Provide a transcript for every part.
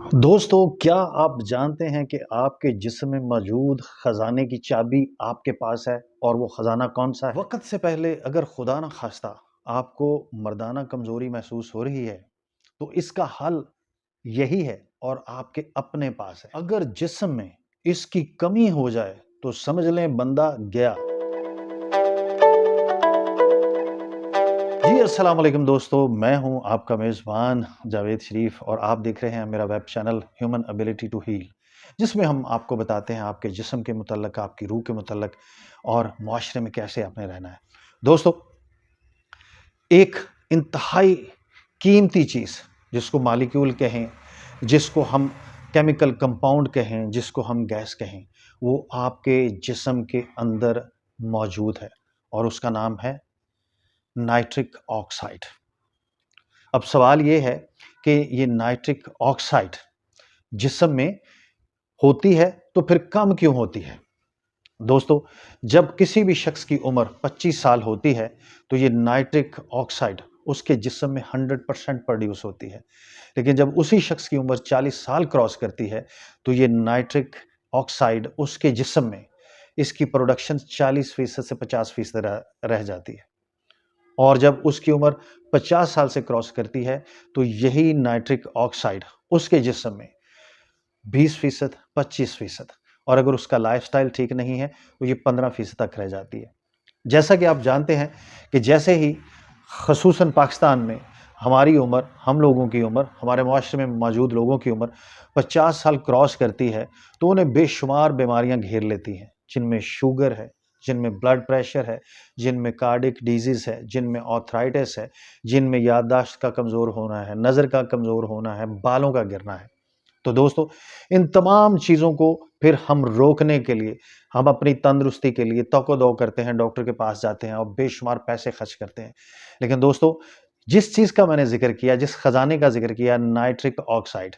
दोस्तों, क्या आप जानते हैं कि आपके जिस्म में मौजूद खजाने की चाबी आपके पास है और वो खजाना कौन-सा है? वक़्त से पहले अगर खुदा न ख़ास्ता आपको मर्दाना कमज़ोरी महसूस हो रही है, तो इसका हल यही है और आपके अपने पास है। अगर जिस्म में इसकी कमी हो जाए, तो समझ लें बंदा गया। जी, अस्सलाम वालेकुम दोस्तों, मैं हूं आपका मेज़बान जावेद शरीफ और आप देख रहे हैं मेरा web channel human ability to heal, जिसमें हम आपको बताते हैं आपके जिस्म के मुतल्लिक़, आपकी रूह के मुतल्लिक़ और मुआशरे में कैसे आपने रहना है। दोस्तों, एक इंतहाई कीमती चीज़ जिसको मॉलिक्यूल कहें, जिसको हम केमिकल कंपाउंड कहें, जिसको हम गैस कहें, वो आपके जिस्म के अंदर मौजूद है और उसका नाम है नाइट्रिक ऑक्साइड। अब सवाल ये है कि ये नाइट्रिक ऑक्साइड जिस्म में होती है तो फिर कम क्यों होती है? दोस्तों, जब किसी भी शख्स की उम्र 25 साल होती है, तो ये नाइट्रिक ऑक्साइड उसके जिस्म में 100% प्रोड्यूस होती है। लेकिन जब उसी शख्स की उम्र 40 साल क्रॉस करती है, तो ये नाइट्रिक ऑक्साइड उसके जिस्म में इसकी प्रोडक्शन 40% से 50% रह जाती है। और जब उसकी उम्र 50 साल से क्रॉस करती है, तो यही नाइट्रिक ऑक्साइड उसके जिस्म में 20% 25% और अगर उसका लाइफ़स्टाइल ठीक नहीं है, तो ये 15% तक रह जाती है। जैसा कि आप जानते हैं कि जैसे ही ख़ुसूसन पाकिस्तान में हमारी उम्र, हम लोगों की उम्र, हमारे मुआशरे में मौजूद लोगों की उम्र 50 साल क्रॉस करती है, तो उन्हें बेशुमार बीमारियाँ घेर लेती हैं, जिनमें शुगर है, जिनमें ब्लड प्रेशर है, जिनमें कार्डियक डिज़ीज़ है, जिनमें आर्थराइटिस है, जिनमें याददाश्त का कमज़ोर होना है, नज़र का कमज़ोर होना है, बालों का गिरना है। तो दोस्तों, इन तमाम चीज़ों को फिर हम रोकने के लिए, हम अपनी तंदुरुस्ती के लिए तको-दो करते हैं, डॉक्टर के पास जाते हैं और बेशुमार पैसे खर्च करते हैं। लेकिन दोस्तों, जिस चीज़ का मैंने ज़िक्र किया, जिस खजाने का ज़िक्र किया, नाइट्रिक ऑक्साइड,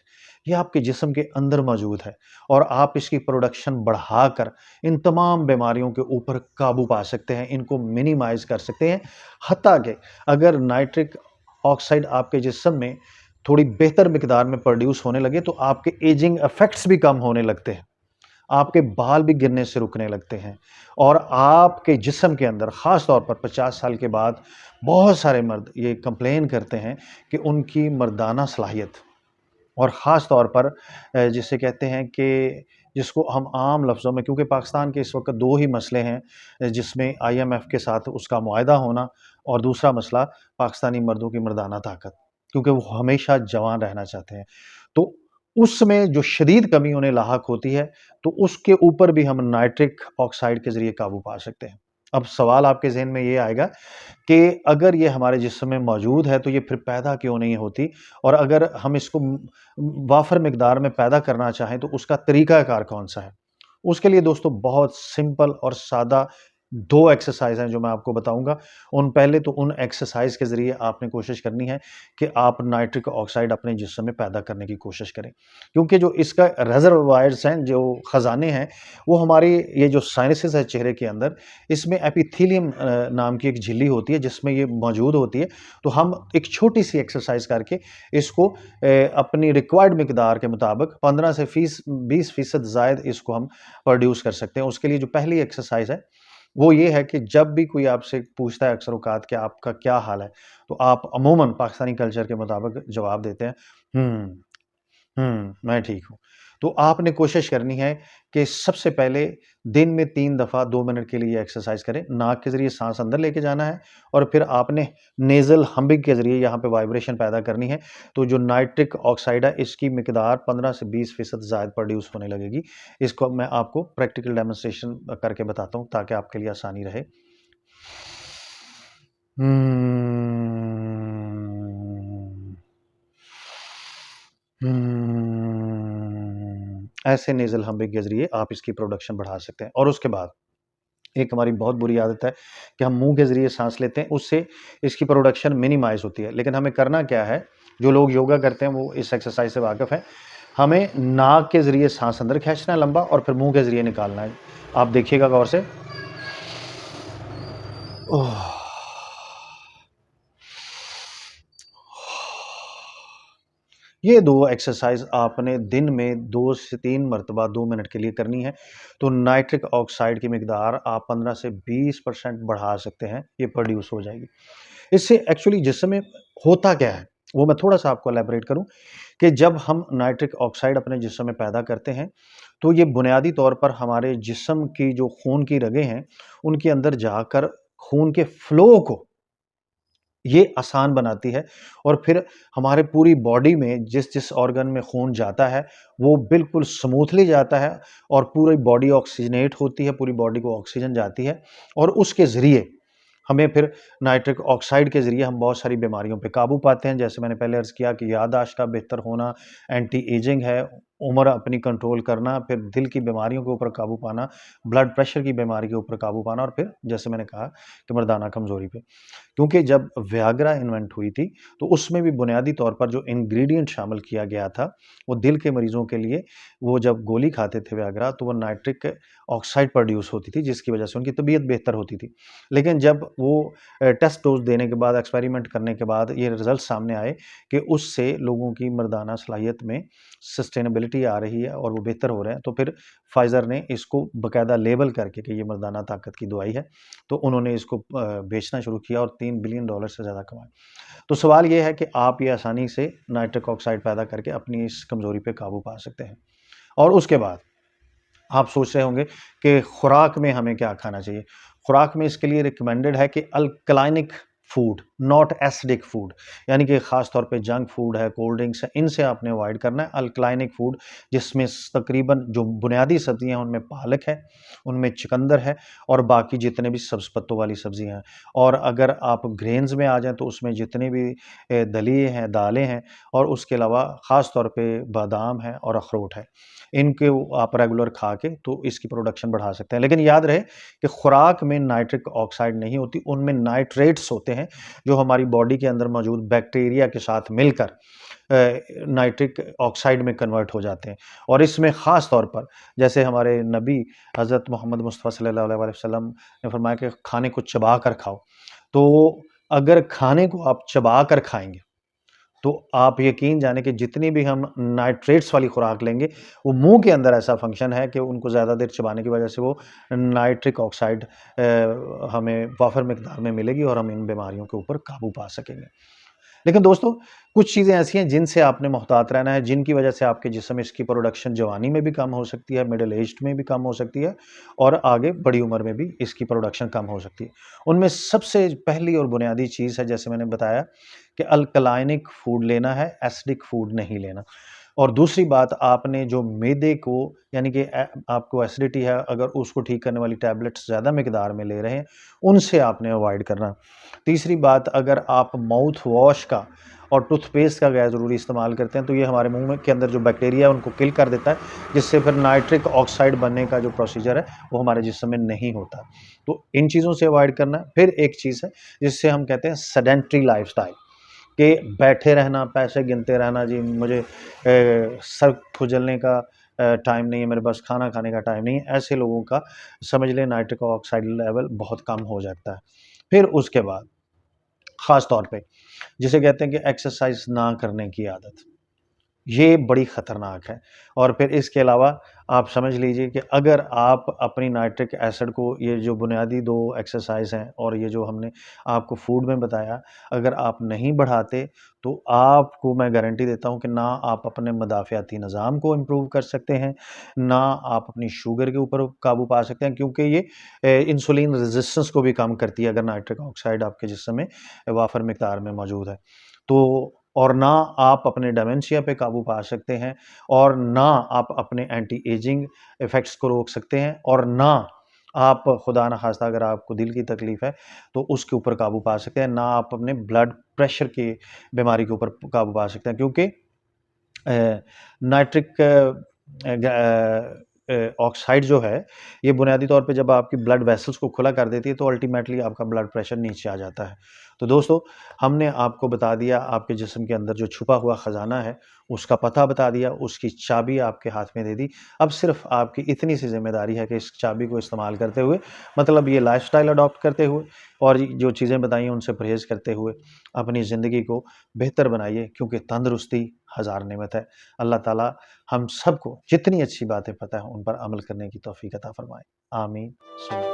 ये आपके जिस्म के अंदर मौजूद है और आप इसकी प्रोडक्शन बढ़ाकर इन तमाम बीमारियों के ऊपर काबू पा सकते हैं, इनको मिनिमाइज़ कर सकते हैं। हत्ता कि अगर नाइट्रिक ऑक्साइड आपके जिस्म में थोड़ी बेहतर मिकदार में प्रोड्यूस होने लगे, तो आपके एजिंग इफ़ेक्ट्स भी कम होने लगते हैं। आपके बाल भी गिरने से रुकने लगते हैं और आपके जिस्म के अंदर ख़ास तौर पर 50 साल के बाद बहुत सारे मर्द ये कंप्लेन करते हैं कि उनकी मर्दाना सलाहियत और ख़ास तौर पर जिसे कहते हैं कि जिसको हम आम लफ्ज़ों में, क्योंकि पाकिस्तान के इस वक़्त 2 ही मसले हैं जिसमें आईएमएफ के साथ उसका मुआहदा होना और दूसरा मसला पाकिस्तानी मर्दों की मर्दाना ताकत, क्योंकि वो हमेशा जवान रहना चाहते हैं। तो उसमें जो शदीद कमी उन्हें लाहक होती है, तो उसके ऊपर भी हम नाइट्रिक ऑक्साइड के ज़रिए काबू पा सकते हैं। अब सवाल आपके ज़हन में ये आएगा कि अगर ये हमारे जिस्म में मौजूद है, तो ये फिर पैदा क्यों नहीं होती? और अगर हम इसको वाफ़र मिकदार में पैदा करना चाहें, तो उसका तरीक़ाकार कौन-सा है? उसके लिए दोस्तों बहुत सिंपल और सादा 2 एक्सरसाइज़ हैं जो मैं आपको बताऊँगा। पहले तो उन एक्सरसाइज़ के ज़रिए आपने कोशिश करनी है कि आप नाइट्रिक ऑक्साइड अपने जिस्म में पैदा करने की कोशिश करें। क्योंकि जो इसका रिज़र्वॉयर्स हैं, जो खज़ाने हैं, वो हमारी ये जो साइनसेस है चेहरे के अंदर, इसमें एपिथेलियम नाम की एक झिल्ली होती है जिसमें ये मौजूद होती है। तो हम एक छोटी-सी एक्सरसाइज़ करके इसको अपनी रिक्वायर्ड मिकदार के मुताबिक 15 से 20% ज़ायद इसको हम प्रोड्यूस कर सकते हैं। उसके लिए जो पहली एक्सरसाइज़ है, वो ये है कि जब भी कोई आपसे पूछता है अक्सर-औक़ात कि आपका क्या हाल है? तो आप अमूमन पाकिस्तानी कल्चर के मुताबिक जवाब देते हैं, "हुँ, मैं ठीक हूँ।" तो आपने कोशिश करनी है कि सबसे पहले दिन में 3 दफ़ा 2 मिनट के लिए ये एक्सरसाइज़ करें। नाक के ज़रिए साँस अंदर लेके जाना है और फिर आपने नेज़ल हमिंग के ज़रिए यहाँ पे वाइब्रेशन पैदा करनी है। तो जो नाइट्रिक ऑक्साइड है, इसकी मिकदार 15 से 20% ज़ायद प्रोड्यूस होने लगेगी। इसको मैं आपको प्रैक्टिकल डेमोंस्ट्रेशन करके बताता हूँ ताकि आपके लिए आसानी रहे। हम्म। ऐसे नेज़ल हमिंग के ज़रिए आप इसकी प्रोडक्शन बढ़ा सकते हैं और उसके बाद एक हमारी बहुत बुरी आदत है कि हम मुँह के ज़रिए साँस लेते हैं, उससे इसकी प्रोडक्शन मिनिमाइज़ होती है। लेकिन हमें करना क्या है, जो लोग योगा करते हैं वो इस एक्सरसाइज़ से वाकिफ़ हैं। हमें नाक के ज़रिए साँस अंदर खींचना है लंबा और फिर मुँह के ज़रिए निकालना है। आप देखिएगा गौर से। ओह! ये 2 एक्सरसाइज़ आपने दिन में 2 से 3 मर्तबा 2 मिनट के लिए करनी है, तो नाइट्रिक ऑक्साइड की मिकदार आप 15 से 20% बढ़ा सकते हैं, ये प्रोड्यूस हो जाएगी। इससे एक्चुअली जिस्म में होता क्या है, वो मैं थोड़ा-सा आपको एलैबोरेट करूँ कि जब हम नाइट्रिक ऑक्साइड अपने जिस्म में पैदा करते हैं, तो ये बुनियादी तौर पर हमारे जिस्म की जो खून की रगें हैं, उनके अंदर जाकर खून के फ्लो को ये आसान बनाती है और फिर हमारे पूरी बॉडी में जिस-जिस ऑर्गन में खून जाता है, वो बिल्कुल स्मूथली जाता है और पूरी बॉडी ऑक्सीजनेट होती है, पूरी बॉडी को ऑक्सीजन जाती है और उसके ज़रिए हमें फिर नाइट्रिक ऑक्साइड के ज़रिए हम बहुत सारी बीमारियों पे काबू पाते हैं। जैसे मैंने पहले अर्ज़ किया कि याददाश्त का बेहतर होना, एंटी एजिंग है, उम्र अपनी कंट्रोल करना, फिर दिल की बीमारियों के ऊपर काबू पाना, ब्लड प्रेशर की बीमारी के ऊपर काबू पाना और फिर जैसे मैंने कहा कि मर्दाना कमज़ोरी पे। क्योंकि जब वियाग्रा इन्वेंट हुई थी, तो उसमें भी बुनियादी तौर पर जो इंग्रीडिएंट शामिल किया गया था, वो दिल के मरीज़ों के लिए वो जब गोली खाते थे वियाग्रा, तो वो नाइट्रिक ऑक्साइड प्रोड्यूस होती थी, जिसकी वजह से उनकी तबीयत बेहतर होती थी। लेकिन जब वो टेस्ट डोज़ देने के बाद, एक्सपेरिमेंट करने के बाद ये रिज़ल्ट सामने आए कि उससे लोगों की मर्दाना सलाहियत में सस्टेनेबिलिटी आ रही है और वो बेहतर हो रहे हैं, तो फिर फाइज़र ने इसको बाकायदा लेबल करके कि ये मर्दाना ताकत की दवाई है, तो उन्होंने इसको बेचना शुरू किया और $3 बिलियन से ज़्यादा कमाए। तो सवाल ये है कि आप ये आसानी से नाइट्रिक ऑक्साइड पैदा करके अपनी इस कमज़ोरी पे काबू पा सकते हैं। और उसके बाद आप सोच रहे होंगे कि खुराक में हमें क्या खाना चाहिए? खुराक में इसके लिए रिकमेंडेड है कि अल्कलाइनिक फूड, नॉट एसिडिक फूड, यानी कि ख़ास तौर पे जंक फूड है, कोल्ड ड्रिंक्स है, इनसे आपने अवॉइड करना है। अल्कलाइनिक फूड जिसमें तकरीबन जो बुनियादी सब्ज़ियाँ हैं, उनमें पालक है, उनमें चुकंदर है और बाकी जितने भी सब्ज़ पत्तों वाली सब्ज़ियाँ हैं। और अगर आप ग्रेन्स में आ जाएँ, तो उसमें जितने भी दलिए हैं, दालें हैं और उसके अलावा ख़ास तौर पे बादाम है और अखरोट है। इनको आप रेगुलर खा के तो इसकी प्रोडक्शन बढ़ा सकते हैं। लेकिन याद रहे कि खुराक में नाइट्रिक ऑक्साइड नहीं होती, उनमें नाइट्रेट्स होते हैं, जो हमारी बॉडी के अंदर मौजूद बैक्टीरिया के साथ मिलकर नाइट्रिक ऑक्साइड में कन्वर्ट हो जाते हैं। और इसमें ख़ास तौर पर जैसे हमारे नबी हज़रत मोहम्मद मुस्तफ़ा सल्लल्लाहु अलैहि वसल्लम ने फरमाया कि खाने को चबा कर खाओ। तो अगर खाने को आप चबा कर खाएँगे, तो आप यकीन जानें कि जितनी भी हम नाइट्रेट्स वाली खुराक लेंगे, वो मुँह के अंदर ऐसा फ़ंक्शन है कि उनको ज़्यादा देर चबाने की वजह से वो नाइट्रिक ऑक्साइड हमें वाफ़र मिकदार में मिलेगी और हम इन बीमारियों के ऊपर काबू पा सकेंगे। लेकिन दोस्तों, कुछ चीज़ें ऐसी हैं जिनसे आपने मुहतात रहना है, जिनकी वजह से आपके जिस्म में इसकी प्रोडक्शन जवानी में भी कम हो सकती है, मिडल एज्ड में भी कम हो सकती है और आगे बड़ी उम्र में भी इसकी प्रोडक्शन कम हो सकती है। उनमें सबसे पहली और बुनियादी चीज़ है, जैसे मैंने बताया कि अल्कलाइनिक फूड लेना है, एसिडिक फूड नहीं लेना। और दूसरी बात, आपने जो मैदे को यानी कि आपको एसिडिटी है, अगर उसको ठीक करने वाली टैबलेट्स ज़्यादा मिकदार में ले रहे हैं, उनसे आपने अवॉइड करना। तीसरी बात, अगर आप माउथ वॉश का और टूथपेस्ट का गैर ज़रूरी इस्तेमाल करते हैं, तो ये हमारे मुँह में के अंदर जो बैक्टीरिया है, उनको किल कर देता है, जिससे फिर नाइट्रिक ऑक्साइड बनने का जो प्रोसीजर है, वो हमारे जिस्म में नहीं होता। तो इन चीज़ों से अवॉइड करना है। फिर एक चीज़ है, जिससे हम कहते हैं सेडेंटरी लाइफ़स्टाइल, कि बैठे रहना, पैसे गिनते रहना, जी मुझे सर खुजलने का टाइम नहीं है, मेरे पास खाना खाने का टाइम नहीं है, ऐसे लोगों का समझ लें नाइट्रिक ऑक्साइड लेवल बहुत कम हो जाता है। फिर उसके बाद ख़ास तौर पे जिसे कहते हैं कि एक्सरसाइज़ ना करने की आदत। ये बड़ी ख़तरनाक है। और फिर इसके अलावा आप समझ लीजिए कि अगर आप अपनी नाइट्रिक एसिड को, ये जो बुनियादी 2 एक्सरसाइज़ हैं और ये जो हमने आपको फूड में बताया, अगर आप नहीं बढ़ाते, तो आपको मैं गारंटी देता हूँ कि ना आप अपने मदाफ़ियाती निज़ाम को इम्प्रूव कर सकते हैं, ना आप अपनी शुगर के ऊपर काबू पा सकते हैं, क्योंकि ये इंसुलिन रेज़िस्टेंस को भी कम करती है, अगर नाइट्रिक ऑक्साइड आपके जिस्म में वाफ़र मिकदार में मौजूद है। तो और ना आप अपने डिमेंशिया पे काबू पा सकते हैं और ना आप अपने एंटी एजिंग इफ़ेक्ट्स को रोक सकते हैं और ना आप खुदा न ख़ास्ता अगर आपको दिल की तकलीफ़ है, तो उसके ऊपर काबू पा सकते हैं, ना आप अपने ब्लड प्रेशर की बीमारी के ऊपर काबू पा सकते हैं, क्योंकि नाइट्रिक ऑक्साइड जो है, ये बुनियादी तौर पे जब आपकी ब्लड वेसल्स को खुला कर देती है, तो अल्टीमेटली आपका ब्लड प्रेशर नीचे आ जाता है। तो दोस्तों, हमने आपको बता दिया आपके जिस्म के अंदर जो छुपा हुआ ख़ज़ाना है, उसका पता बता दिया, उसकी चाबी आपके हाथ में दे दी। अब सिर्फ़ आपकी इतनी सी ज़िम्मेदारी है कि इस चाबी को इस्तेमाल करते हुए मतलब ये लाइफ़स्टाइल अडॉप्ट करते हुए और जो चीज़ें बताई हैं उनसे परहेज़ करते हुए अपनी ज़िंदगी को बेहतर बनाइए क्योंकि तंदुरुस्ती हज़ार नेमत है। अल्लाह ताला हम सबको जितनी अच्छी बातें पता है उन पर अमल करने की तौफ़ीक अता फ़रमाए। आमीन। सुम्मा